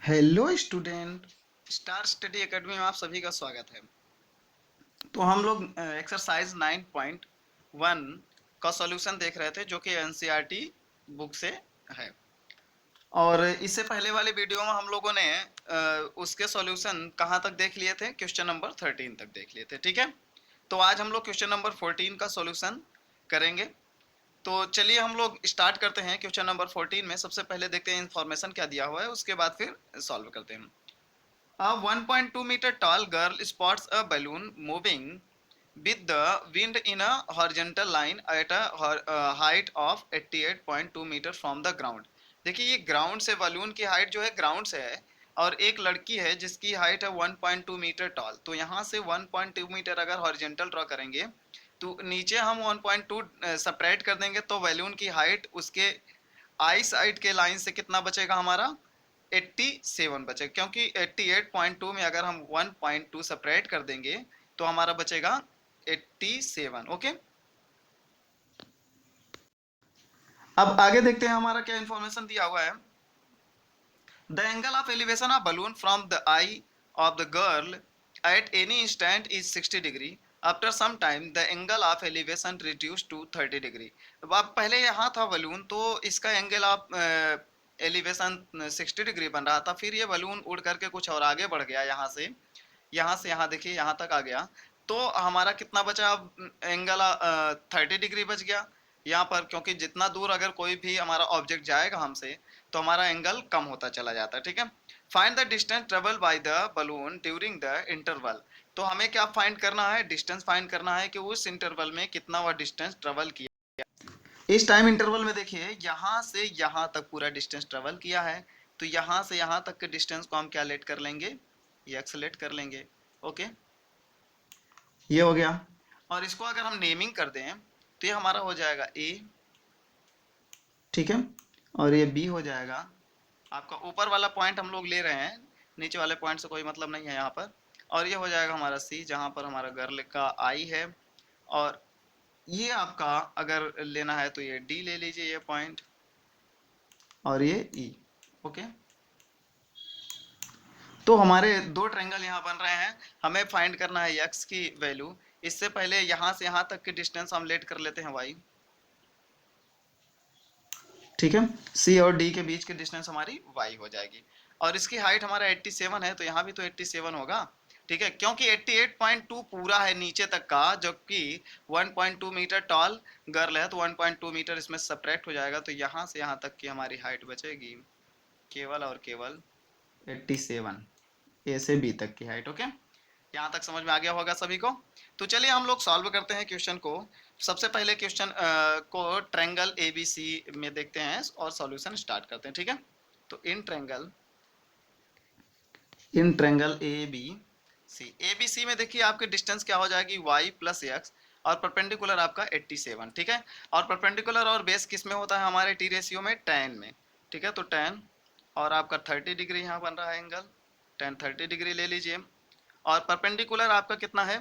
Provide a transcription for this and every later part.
Hello student, star study academy में आप सभी का स्वागत है। तो हम लोग एक्सरसाइज 9.1 का सॉल्यूशन देख रहे थे जो कि एनसीईआरटी बुक से है। और इससे पहले वाले वीडियो में हम लोगों ने उसके सॉल्यूशन कहाँ तक देख लिए थे, क्वेश्चन नंबर 13 तक देख लिए थे। ठीक है, तो आज हम लोग क्वेश्चन नंबर 14 का सॉल्यूशन करेंगे। तो चलिए हम लोग स्टार्ट करते हैं। क्वेश्चन नंबर 14 में सबसे पहले देखते हैं इन्फॉर्मेशन क्या दिया हुआ है, उसके बाद फिर सॉल्व करते हैं। A 1.2 meter tall girl spots a balloon moving with the wind in a horizontal line at a height of 88.2 metre from the ground। देखिए ये ग्राउंड से बलून की हाइट जो है ग्राउंड से है, और एक लड़की है जिसकी हाइट है 1.2 मीटर टॉल। तो यहाँ से 1.2 मीटर अगर हॉरिजेंटल ड्रॉ करेंगे तो नीचे हम 1.2 सेपरेट कर देंगे, तो बैलून की हाइट उसके आई साइड के लाइन से कितना बचेगा हमारा 87 बचे, क्योंकि 88.2 में अगर हम 1.2 सेपरेट कर देंगे तो हमारा बचेगा 87। ओके, अब आगे देखते हैं हमारा क्या इंफॉर्मेशन दिया हुआ है। The angle of elevation of balloon from the eye of the girl at any instant is 60 degree. After some time the angle of elevation reduce to 30 degree. अब पहले यहाँ था बलून, तो इसका एंगल ऑफ एलिवेशन 60 डिग्री बन रहा था, फिर ये बलून उड़ करके कुछ और आगे बढ़ गया, यहाँ से यहाँ देखिए यहाँ तक आ गया, तो हमारा कितना बचा अब एंगल 30 डिग्री बच गया यहाँ पर, क्योंकि जितना दूर अगर कोई भी हमारा ऑब्जेक्ट जाएगा हमसे तो हमारा एंगल कम होता चला जाता है। ठीक है, find the distance travel by the balloon during the interval. तो हमें क्या फाइंड करना है, डिस्टेंस फाइंड करना है कि उस इंटरवल में कितना वह डिस्टेंस ट्रेवल किया। इस टाइम इंटरवल में देखिए यहाँ से यहाँ तक पूरा डिस्टेंस ट्रेवल किया है, तो यहाँ से यहाँ तक के डिस्टेंस को हम क्या लेट कर लेंगे, ये एक्सलेट कर लेंगे। ओके, ये हो गया। और इसको अगर हम नेमिंग कर दें तो ये हमारा हो जाएगा ए, ठीक है, और ये बी हो जाएगा। आपका ऊपर वाला पॉइंट हम लोग ले रहे हैं, नीचे वाले पॉइंट से कोई मतलब नहीं है यहाँ पर। और ये हो जाएगा हमारा सी, जहाँ पर हमारा गर्ल का आई है। और ये आपका अगर लेना है तो ये डी ले लीजिए, ये पॉइंट, और ये ई। ओके, तो हमारे दो ट्रायंगल यहाँ बन रहे हैं। हमें फाइंड करना है एक्स की वैल्यू। इससे पहले यहाँ से यहाँ तक की डिस्टेंस हम लेट कर लेते हैं वाई। ठीक है, सी और डी के बीच की डिस्टेंस हमारी वाई हो जाएगी। और इसकी हाइट हमारा 87 है, तो यहाँ भी तो 87 होगा। ठीक है, क्योंकि 88.2 पूरा है नीचे तक का, जबकि 1.2 मीटर टॉल गर्ल है, तो 1.2 मीटर इसमें सब्ट्रैक्ट हो जाएगा, तो यहाँ से यहाँ तक की हमारी हाइट बचेगी केवल और केवल 87, ए से बी तक की हाइट। ओके, यहाँ तक समझ में आ गया होगा सभी को। तो चलिए हम लोग सॉल्व करते हैं क्वेश्चन को। सबसे पहले क्वेश्चन को ट्रायंगल एबीसी में देखते हैं और सॉल्यूशन स्टार्ट करते हैं। ठीक है, तो इन ट्रायंगल ए बी सी में देखिए आपकी डिस्टेंस क्या हो जाएगी y प्लस एक्स, और परपेंडिकुलर आपका 87। ठीक है, और परपेंडिकुलर और बेस किस में होता है हमारे टी रेशियो में, tan में। ठीक है, तो tan और आपका 30 डिग्री यहाँ बन रहा है एंगल, tan 30 डिग्री ले लीजिए। और परपेंडिकुलर आपका कितना है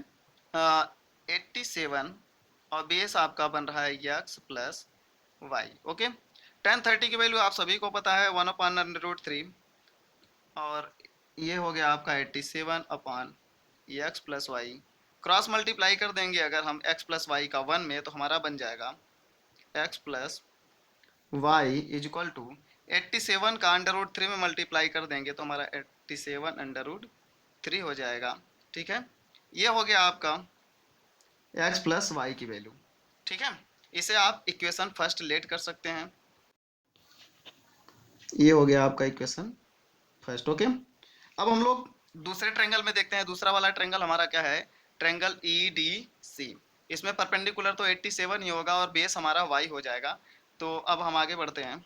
87, और बेस आपका बन रहा है x plus y. Okay, tan 30 की वैल्यू आप सभी को पता है 1/√3, और ये हो गया आपका 87 upon x plus y. Cross multiply कर देंगे अगर हम x प्लस वाई का 1 में, तो हमारा बन जाएगा x plus y is equal to 87 का √3 में मल्टीप्लाई कर देंगे तो हमारा 87 √3 हो जाएगा। ठीक है, ये हो गया आपका x प्लस वाई की वैल्यू। ठीक है, इसे आप इक्वेशन फर्स्ट लेट कर सकते हैं। ये हो गया आपका इक्वेशन फर्स्ट। ओके, अब हम लोग दूसरे ट्रायंगल में देखते हैं। दूसरा वाला ट्रायंगल हमारा क्या है, ट्रायंगल ई डी सी। इसमें परपेंडिकुलर तो 87 ही होगा और बेस हमारा वाई हो जाएगा। तो अब हम आगे बढ़ते हैं।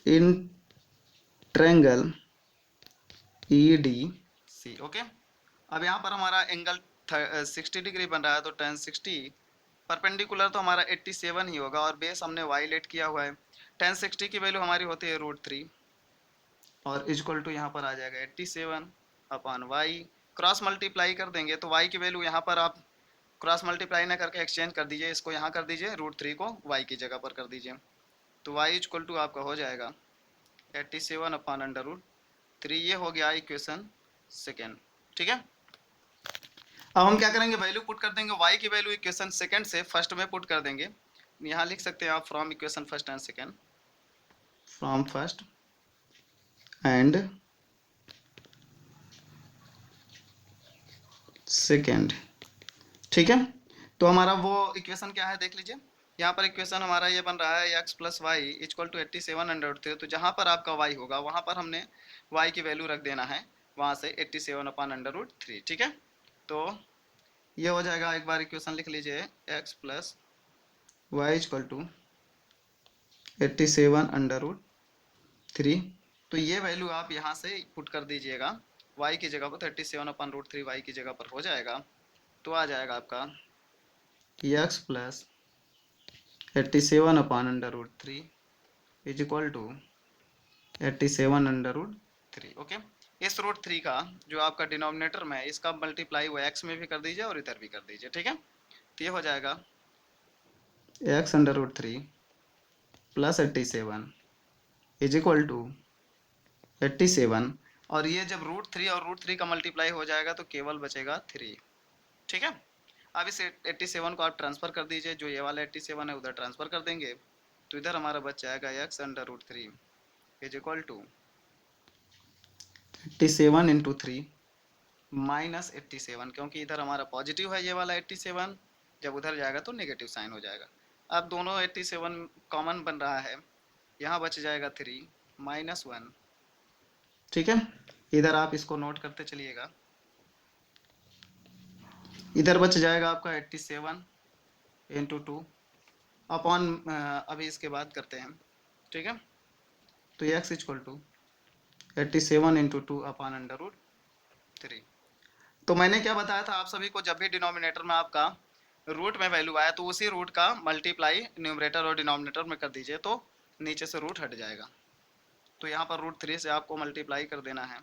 In triangle E D C. Okay, अब यहाँ पर हमारा एंगल 60 डिग्री बन रहा है, तो tan 60 परपेंडिकुलर तो हमारा 87 ही होगा, और बेस हमने वाई लेट किया हुआ है। tan 60 की वैल्यू हमारी होती है √3, और इजक्वल टू यहाँ पर आ जाएगा 87 अपॉन वाई। क्रॉस मल्टीप्लाई कर देंगे तो वाई की वैल्यू यहाँ पर आप क्रॉस मल्टीप्लाई ना करके एक्सचेंज कर दीजिए, इसको यहाँ कर दीजिए, √3 को वाई की जगह पर कर दीजिए, तो वाई इजक्वल टू आपका हो जाएगा 87 अपॉन अंडर रूट 3, ये हो गया इक्वेशन सेकेंड। ठीक है, अब हम क्या करेंगे, वैल्यू पुट कर देंगे, y की वैल्यू इक्वेशन सेकेंड से फर्स्ट में पुट कर देंगे। यहाँ लिख सकते हैं आप from equation first and second, from first and second. ठीक है, तो हमारा वो इक्वेशन क्या है देख लीजिए। यहाँ पर इक्वेशन हमारा ये बन रहा है x plus y equal to 87 under root 3। तो जहाँ पर आपका y होगा वहाँ पर हमने y की वैल्यू रख देना है, वहाँ से 87 अपॉन अंडर रूट 3। ठीक है, तो ये हो जाएगा, एक बार इक्वेशन लिख लीजिए, x plus y equal to 87 under root 3। तो ये वैल्यू आप यहाँ से पुट कर दीजिएगा, y की जगह पर 37 अपॉन रूट 3 वाई की जगह पर हो जाएगा। तो आ जाएगा आपका x plus 87 upon under root 3 is equal to 87 under root 3। Okay, इस रूट 3 का जो आपका डिनोमिनेटर में है इसका मल्टीप्लाई वो x में भी कर दीजिए और इधर भी कर दीजिए। ठीक है, तो ये हो जाएगा x under root 3 plus 87 is equal to 87, और ये जब रूट 3 और रूट 3 का मल्टीप्लाई हो जाएगा तो केवल बचेगा 3। ठीक है, अब इस 87 को आप ट्रांसफर कर दीजिए, जो ये वाला 87 है उधर ट्रांसफर कर देंगे, तो इधर हमारा बच जाएगा x under root 3 is equal to 87 into 3 minus 87, क्योंकि इधर हमारा पॉजिटिव है ये वाला 87, जब उधर जाएगा तो नेगेटिव साइन हो जाएगा। अब दोनों 87 कॉमन बन रहा है, यहाँ बच जाएगा 3 माइनस 1। ठीक है, इधर आप इसको नोट करते चलिएगा, इधर बच जाएगा आपका 87 इंटू 2 अपॉन, अभी इसके बाद करते हैं। ठीक है, तो x equal to 87 into 2 upon under root 3। तो मैंने क्या बताया था आप सभी को, जब भी डिनोमिनेटर में आपका रूट में वैल्यू आया तो उसी रूट का मल्टीप्लाई न्यूमरेटर और डिनोमिनेटर में कर दीजिए, तो नीचे से रूट हट जाएगा। तो यहाँ पर रूट 3 से आपको मल्टीप्लाई कर देना है,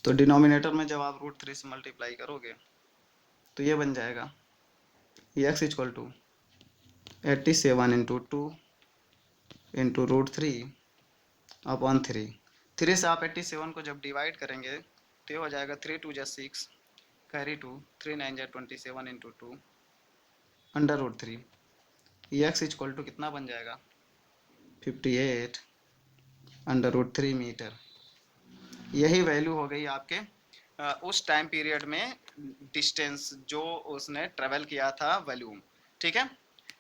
तो डिनोमिनेटर में जब आप रूट 3 से मल्टीप्लाई करोगे तो ये बन जाएगा x equal to 87 into 2 into root 3 upon 3। 3 से आप 87 को जब डिवाइड करेंगे तो ये हो जाएगा 3 2 जा 6 कैरी 2 3 9 जा 27 into 2 under root 3। x equal to कितना बन जाएगा 58 अंडर रूट 3 मीटर। यही वैल्यू हो गई आपके उस टाइम पीरियड में डिस्टेंस जो उसने ट्रेवल किया था वॉल्यूम। ठीक है,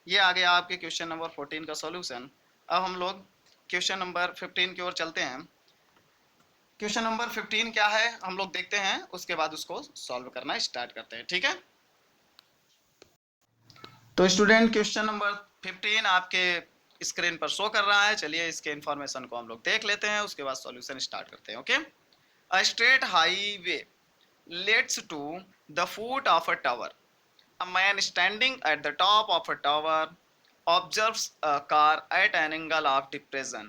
ये आ गया आपके क्वेश्चन नंबर 14 का सॉल्यूशन। अब हम लोग क्वेश्चन नंबर 15 की ओर चलते हैं। क्वेश्चन नंबर 15 क्या है हम लोग देखते हैं, उसके बाद उसको सॉल्व करना स्टार्ट करते हैं। ठीक है, तो स्टूडेंट क्वेश्चन नंबर 15 आपके स्क्रीन पर शो कर रहा है। चलिए इसके इंफॉर्मेशन को हम लोग देख लेते हैं, उसके बाद सॉल्यूशन स्टार्ट करते हैं। Okay, a straight highway leads to the foot of a tower. A man standing at the top of a tower observes a car at an angle of depression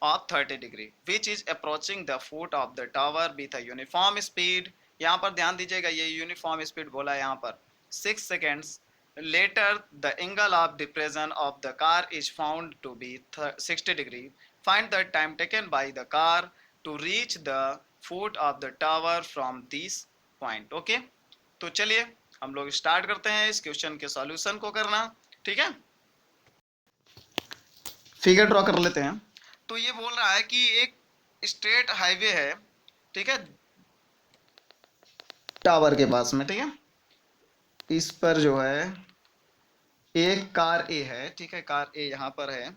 of 30 degree which is approaching the foot of the tower with a uniform speed. यहाँ पर ध्यान दीजिएगा, ये uniform speed बोला है यहाँ पर 6 seconds later the angle of depression of the car is found to be 60 degree. Find the time taken by the car to reach the foot of the tower from this point. Okay, तो चलिए हम लोग start करते हैं इस question के solution को करना। ठीक है, फिगर ड्रॉ कर लेते हैं। तो ये बोल रहा है कि एक स्ट्रेट हाईवे है, ठीक है, टावर के पास में। ठीक है, इस पर जो है एक कार ए है, ठीक है, कार ए यहाँ पर है।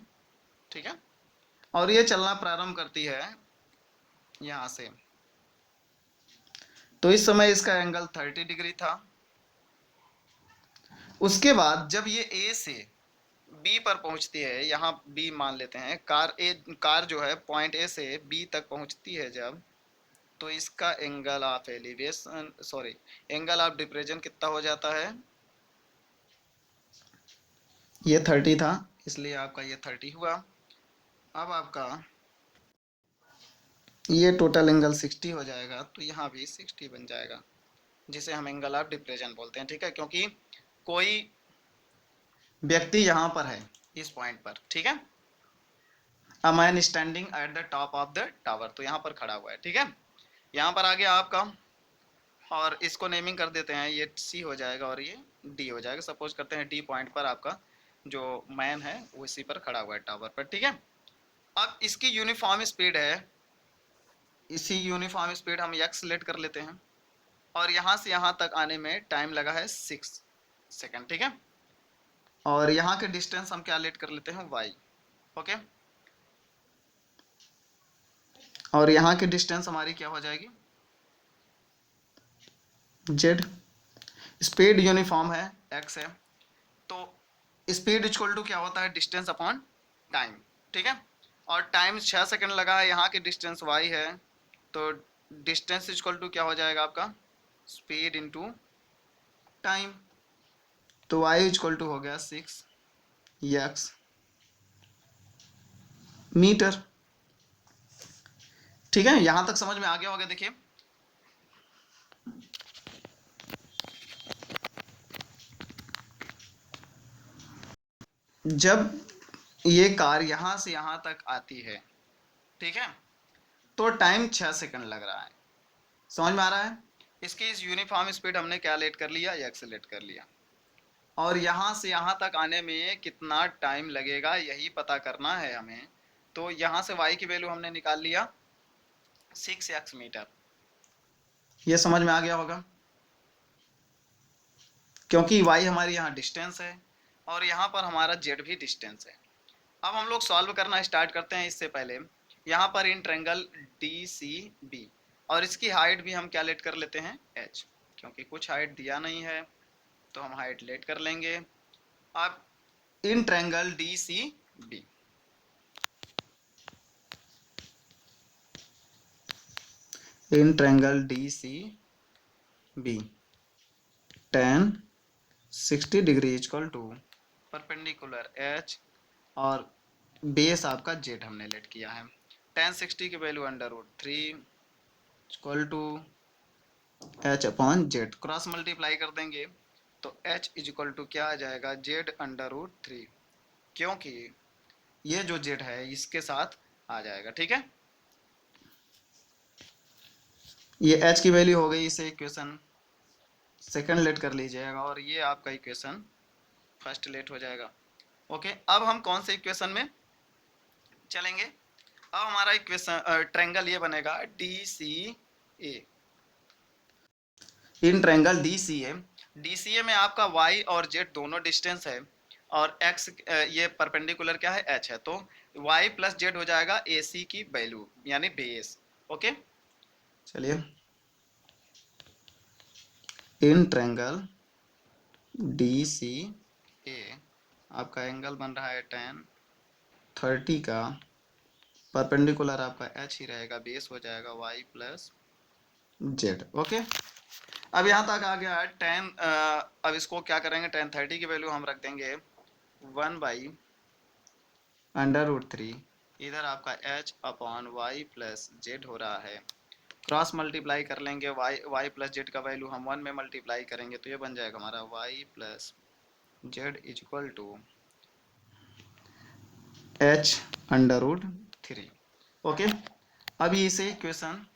ठीक है, और ये चलना प्रारंभ करती है यहाँ से। तो इस समय इसका एंगल 30 डिग्री था। उसके बाद जब ये ए से बी पर पहुंचती है, यहाँ बी मान लेते हैं, कार जो है पॉइंट ए से बी तक पहुंचती है जब, तो इसका angle of elevation angle of depression कितना हो जाता है, ये 30 था इसलिए आपका ये 30 हुआ। अब आपका ये टोटल एंगल 60 हो जाएगा, तो यहाँ भी 60 बन जाएगा, जिसे हम एंगल ऑफ डिप्रेशन बोलते हैं। ठीक है, क्योंकि कोई व्यक्ति यहाँ पर है, इस पॉइंट पर, ठीक है। A man standing at the top of the tower, तो यहाँ पर खड़ा हुआ है, ठीक है। यहाँ पर आ गया आपका, और इसको नेमिंग कर देते हैं, ये सी हो जाएगा और ये डी हो जाएगा। सपोज करते हैं डी पॉइंट पर आपका जो मैन है वो इसी पर खड़ा हुआ है टावर पर, ठीक है। अब इसकी यूनिफॉर्म स्पीड है, इसी यूनिफॉर्म स्पीड हम एक्स सेलेक्ट कर लेते हैं, और यहाँ से यहाँ तक आने में टाइम लगा है 6 सेकंड, ठीक है। और यहाँ के डिस्टेंस हम क्या लेट कर लेते हैं, वाई, ओके। और यहाँ की डिस्टेंस हमारी क्या हो जाएगी, जेड। स्पीड यूनिफॉर्म है, एक्स है, तो स्पीड इक्वल टू क्या होता है, डिस्टेंस अपॉन टाइम, ठीक है। और टाइम 6 सेकंड लगा है, यहाँ की डिस्टेंस वाई है, तो डिस्टेंस इक्वल टू क्या हो जाएगा आपका, स्पीड इनटू टाइम। तो वाई इक्वल टू हो गया 6 एक्स मीटर, ठीक है। यहां तक समझ में आ गया होगा। देखिए जब ये कार यहां से यहां तक आती है, ठीक है, तो टाइम 6 सेकंड लग रहा है, समझ में आ रहा है। इसकी इस यूनिफॉर्म स्पीड हमने क्या लेट कर लिया, एक्स लेट कर लिया, और यहां से यहां तक आने में कितना टाइम लगेगा यही पता करना है हमें। तो यहां से y की वैल्यू हमने निकाल लिया 6x मीटर, ये समझ में आ गया होगा, क्योंकि y हमारी यहाँ डिस्टेंस है और यहाँ पर हमारा z भी डिस्टेंस है। अब हम लोग सॉल्व करना स्टार्ट करते हैं। इससे पहले यहाँ पर in triangle D C B, और इसकी हाइट भी हम क्या लेट कर लेते हैं, h, क्योंकि कुछ हाइट दिया नहीं है तो हम हाइट लेट कर लेंगे। अब in triangle D C B, in triangle D C B tan 60 degree equal to perpendicular h, और बेस आपका जेड हमने लेट किया है। tan 60 की value √3 equal to h upon z, cross multiply कर देंगे तो h इक्वल टू क्या आ जाएगा, जेड √3, क्योंकि ये जो जेड है इसके साथ आ जाएगा, ठीक है। ये h की वैल्यू हो गई, इसे इक्वेशन सेकंड लेट कर लीजिएगा, और ये आपका इक्वेशन फर्स्ट लेट हो जाएगा, ओके। अब हम कौन से इक्वेशन में चलेंगे, अब हमारा इक्वेशन ट्रायंगल ये बनेगा D C A, in triangle D C A, D C A में आपका y और z दोनों डिस्टेंस है, और x ये परपेंडिकुलर क्या है, h है, तो y प्लस जेड हो जाएगा ए सी की वैल्यू यानी बेस, ओके। चलिए इन ट्रायंगल डी सी ए आपका एंगल बन रहा है tan 30 का, परपेंडिकुलर आपका h ही रहेगा, बेस हो जाएगा y प्लस जेड, ओके। अब यहाँ तक आ गया टेन, अब इसको क्या करेंगे, tan 30 की वैल्यू हम रख देंगे 1/√3, इधर आपका h upon y plus z हो रहा है, क्रॉस मल्टीप्लाई कर लेंगे, y प्लस जेड का वैल्यू हम 1 में मल्टीप्लाई करेंगे तो ये बन जाएगा हमारा y plus z equal to h√3, okay. अभी इसे इक्वेशन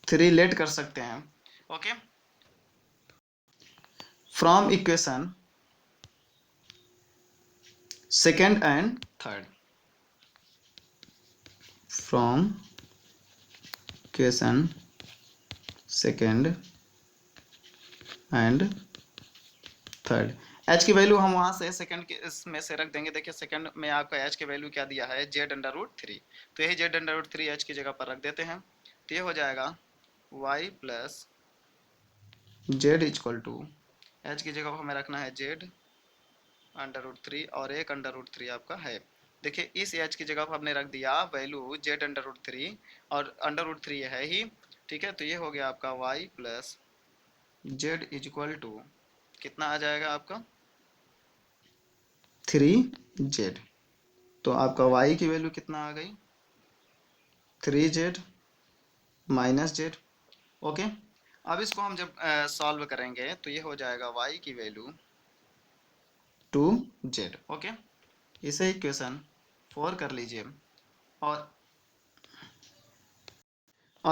3 लेट कर सकते हैं, okay. From equation second and third, from equation second and third, h की वैल्यू हम वहां से सेकंड के इसमें से रख देंगे। देखिए सेकंड में आपका एच की वैल्यू क्या दिया है, z√3, तो यही z√3 एच की जगह पर रख देते हैं, तो ये हो जाएगा y plus z equal to, h की जगह पर हमें रखना है z√3 और एक √3 आपका है। देखिए इस एच की जगह पर हमने रख दिया वैल्यू z√3 और √3 है ही, ठीक है। तो ये हो गया आपका y plus z equal to कितना आ जाएगा आपका 3z, तो आपका y की वैल्यू कितना आ गई 3z माइनस जेड, ओके। अब इसको हम जब सॉल्व करेंगे तो ये हो जाएगा y की वैल्यू जेड। ओके, इसे इक्वेशन 4 कर लीजिए। और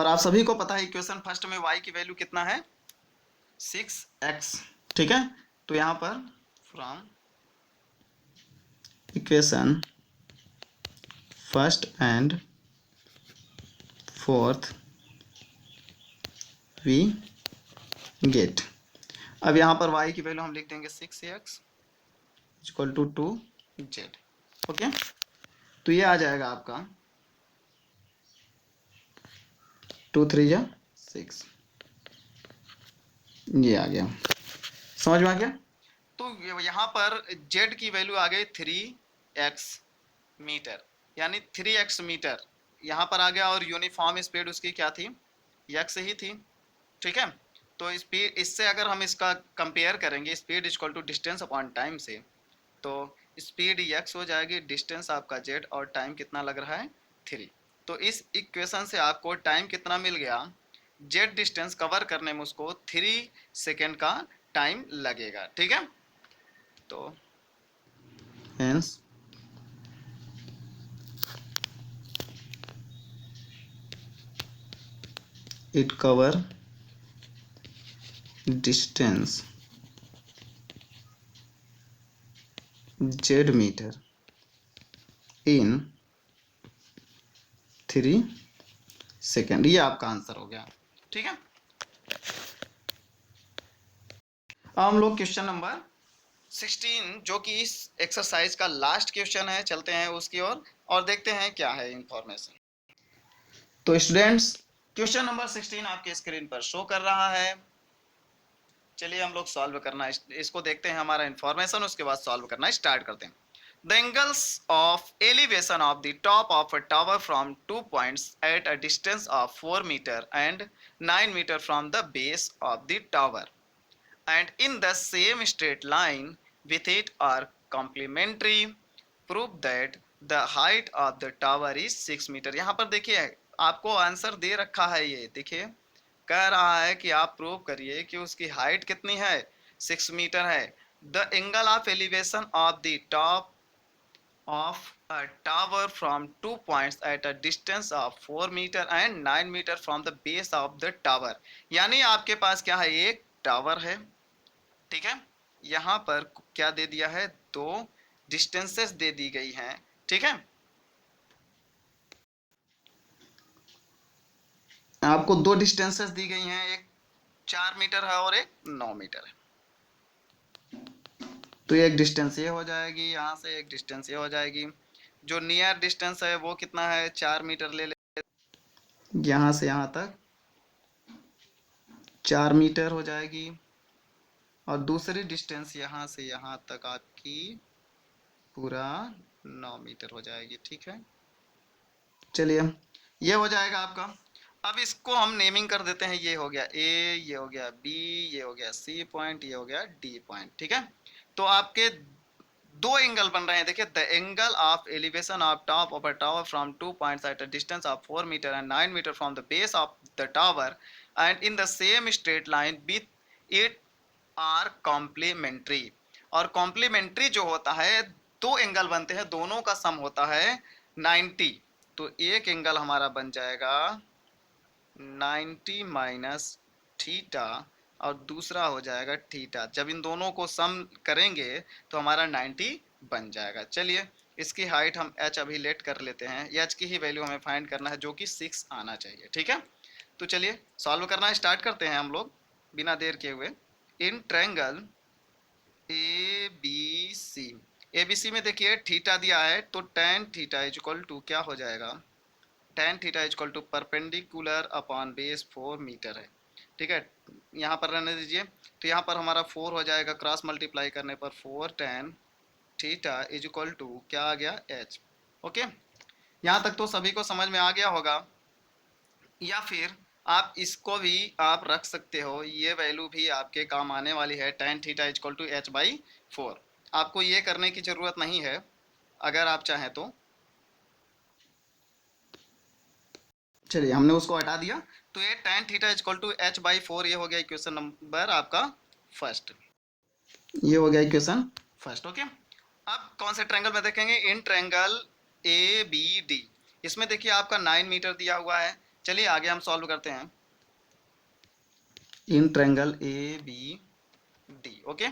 आप सभी को पता है इक्वेशन फर्स्ट में y की वैल्यू कितना है, 6x। ठीक है, तो यहाँ पर from equation first and fourth we get, अब यहाँ पर y की वैल्यू हम लिख देंगे 6x equal to 2z। Okay, तो ये आ जाएगा आपका 2 3 जा 6, ये आ गया, समझ में आ गया। तो यहाँ पर z की वैल्यू आ गई 3x मीटर, यानी 3x मीटर यहाँ पर आ गया, और यूनिफॉर्म स्पीड उसकी क्या थी, x ही थी। ठीक है, तो स्पीड, इससे अगर हम इसका कंपेयर करेंगे speed equal to distance upon time से, तो स्पीड x हो जाएगी, डिस्टेंस आपका z, और टाइम कितना लग रहा है 3। तो इस इक्वेशन से आपको टाइम कितना मिल गया, z डिस्टेंस कवर करने में उसको 3 सेकेंड का टाइम लगेगा। ठीक है, तो hence it cover distance z meter in 3 second. ये आपका आंसर हो गया। ठीक है, अब हम लोग क्वेश्चन नंबर 16 जो कि इस एक्सरसाइज का लास्ट क्वेश्चन है, चलते हैं उसकी ओर और देखते हैं क्या है इंफॉर्मेशन। तो स्टूडेंट्स, क्वेश्चन नंबर 16 आपके स्क्रीन पर शो कर रहा है। चलिए हम लोग सॉल्व करना इसको देखते हैं, हमारा इंफॉर्मेशन, उसके बाद सॉल्व करना स्टार्ट करते हैं। The angles of elevation of the top of a tower from 2 points at a distance of 4 meter and 9 meter from the base of the tower and in the same straight line with it are complementary. Prove that the height of the tower is 6 meter। यहाँ पर देखिए आपको answer दे रखा है, ये देखिए कह रहा है कि आप प्रूव करिए कि उसकी हाइट कितनी है, 6 मीटर है। The angle of elevation of the top of a tower from 2 points at a distance of 4 meter and 9 meter from the base of the tower। यानी आपके पास क्या है, एक टावर है। ठीक है, यहाँ पर क्या दे दिया है, दो डिस्टेंसेस दे दी गई हैं। ठीक है, आपको दो डिस्टेंसेस दी गई हैं, एक 4 मीटर है और एक 9 मीटर है। तो एक डिस्टेंस ये हो जाएगी, यहाँ से एक डिस्टेंस ये हो जाएगी। जो नियर डिस्टेंस है वो कितना है, 4 मीटर ले ले, यहाँ से यहाँ तक 4 मीटर हो जाएगी, और दूसरी डिस्टेंस यहाँ से यहाँ तक आपकी पूरा 9 मीटर हो जाएगी। ठीक है, चलिए ये हो जाएगा आपका। अब इसको हम नेमिंग कर देते हैं, ये हो गया ए, ये हो गया बी, ये हो गया सी पॉइंट, ये हो गया डी पॉइंट। ठीक है, तो आपके दो एंगल बन रहे हैं। देखिए, the angle of elevation of top of a tower from 2 points at a distance of 4 metre and 9 metre from the base of the tower and in the same straight line with it are complementary. और complementary जो होता है, दो angle बनते हैं, दोनों का सम होता है 90। तो एक एंगल हमारा बन जाएगा 90 माइनस थीटा और दूसरा हो जाएगा थीटा। जब इन दोनों को सम करेंगे तो हमारा 90 बन जाएगा। चलिए इसकी हाइट हम h अभी लेट कर लेते हैं, h की ही वैल्यू हमें फाइंड करना है जो कि 6 आना चाहिए। ठीक है, तो चलिए सॉल्व करना स्टार्ट करते हैं हम लोग बिना देर के हुए। In triangle A B C, A B C में देखिए थीटा दिया है, तो tan theta is equal to क्या हो जाएगा, tan theta is equal to perpendicular upon base 4 metre है। ठीक है, यहाँ पर रहने दीजिए, तो यहाँ पर हमारा 4 हो जाएगा, क्रॉस मल्टीप्लाई करने पर 4 tan theta is equal to क्या आ गया, h। ओके, यहाँ तक तो सभी को समझ में आ गया होगा। या फिर आप इसको भी आप रख सकते हो, ये वैल्यू भी आपके काम आने वाली है, tan theta is equal to h/4। आपको ये करने की ज़रूरत नहीं है, अगर आप चाहें तो। चलिए हमने उसको हटा दिया, तो ये tan theta is equal to h/4, ये हो गया इक्वेशन नंबर आपका फर्स्ट, ये हो गया इक्वेशन फर्स्ट। ओके, अब कौन से ट्रायंगल में देखेंगे, in triangle A B D, इसमें देखिए आपका 9 मीटर दिया हुआ है। चलिए आगे हम सॉल्व करते हैं। In triangle A B D, okay,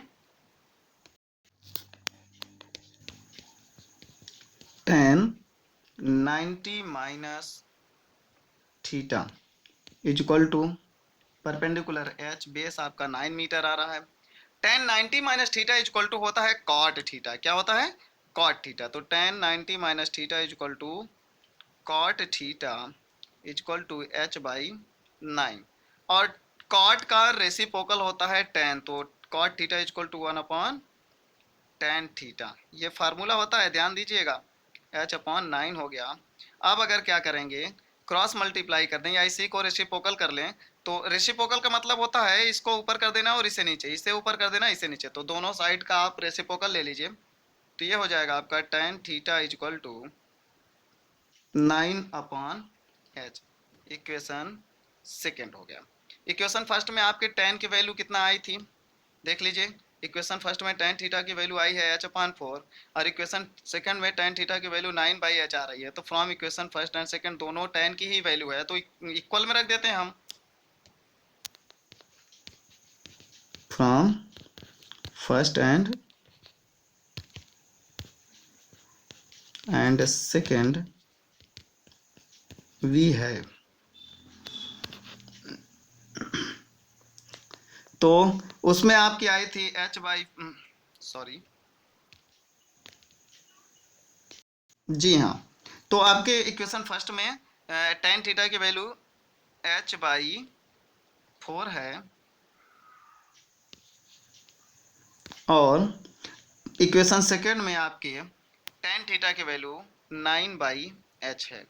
tan 90 minus theta is equal to perpendicular h, base आपका 9 मीटर आ रहा है। tan 90 minus theta is equal to होता है कॉट थीटा। क्या होता है, कॉट थीटा। तो tan 90 minus theta is equal to cot theta is equal to h by 9। और कॉट का रेसिप्रोकल होता है tan, तो cot theta is equal to 1 upon tan theta. ये फार्मूला होता है, ध्यान दीजिएगा। h अपॉन 9 हो गया। अब अगर क्या करेंगे, क्रॉस मल्टीप्लाई कर दें या इसी को रेसिप्रोकल कर लें, तो रेसिप्रोकल का मतलब होता है इसको ऊपर कर देना और इसे नीचे, इसे ऊपर कर देना इसे नीचे, तो दोनों साइड का आप रेसिप्रोकल ले लीजिए। तो ये हो जाएगा आपका tan theta is equal to 9 upon h. Equation second हो गया। इक्वेशन फर्स्ट में आपके tan की वैल्यू कितना आई थी, देख लीजिए। इक्वेशन फर्स्ट में tan थीटा की वैल्यू आई है h अपॉन 4, और इक्वेशन सेकंड में tan थीटा की वैल्यू 9 बाई एच आ रही है। तो from equation first and second दोनों tan की ही वैल्यू है, तो इक्वल में रख देते हैं हम। From first and second we है, तो उसमें आपकी आई थी h बाई, सॉरी, जी हाँ, तो आपके इक्वेशन फर्स्ट में tan थीटा की वैल्यू h बाई 4 है, और इक्वेशन सेकेंड में आपके tan थीटा की वैल्यू 9 बाई एच है।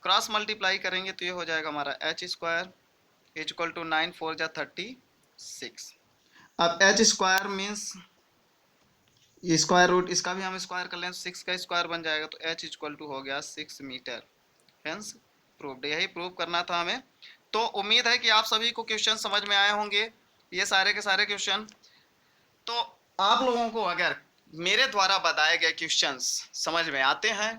क्रॉस मल्टीप्लाई करेंगे तो ये हो जाएगा हमारा h square is equal to 9 4 जा 36। अब h square means square root, इसका भी हम स्क्वायर कर लें तो 6 का स्क्वायर बन जाएगा, तो एच इक्वल टू हो गया 6 मीटर। Hence proved. यही प्रूव करना था हमें। तो उम्मीद है कि आप सभी को क्वेश्चन समझ में आए होंगे, ये सारे के सारे क्वेश्चन। तो आप लोगों को अगर मेरे द्वारा बताए गए क्वेश्चंस समझ में आते हैं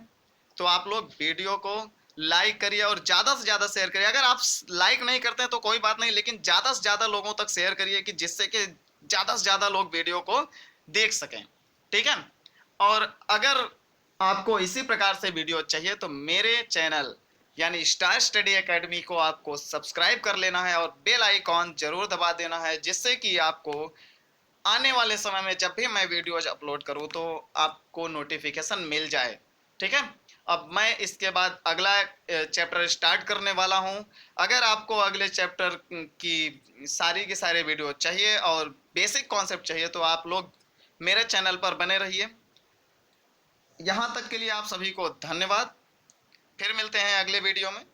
तो आप लोग वीडियो को लाइक करिए और ज़्यादा से ज़्यादा शेयर करिए। अगर आप लाइक नहीं करते हैं तो कोई बात नहीं, लेकिन ज़्यादा से ज़्यादा लोगों तक शेयर करिए कि जिससे कि ज़्यादा से ज़्यादा लोग वीडियो को देख सकें, ठीक है। और अगर आपको इसी प्रकार से वीडियो चाहिए तो मेरे चैनल यानी स्टार स्टडी एकेडमी को आपको सब्सक्राइब कर लेना है और बेल आइकॉन जरूर दबा देना है, जिससे कि आपको आने वाले समय में जब भी मैं वीडियोज अपलोड करूं तो आपको नोटिफिकेशन मिल जाए, ठीक है। अब मैं इसके बाद अगला चैप्टर स्टार्ट करने वाला हूं। अगर आपको अगले चैप्टर की सारे वीडियो चाहिए और बेसिक कॉन्सेप्ट चाहिए तो आप लोग मेरे चैनल पर बने रहिए। यहाँ तक के लिए आप सभी को धन्यवाद। फिर मिलते हैं अगले वीडियो में।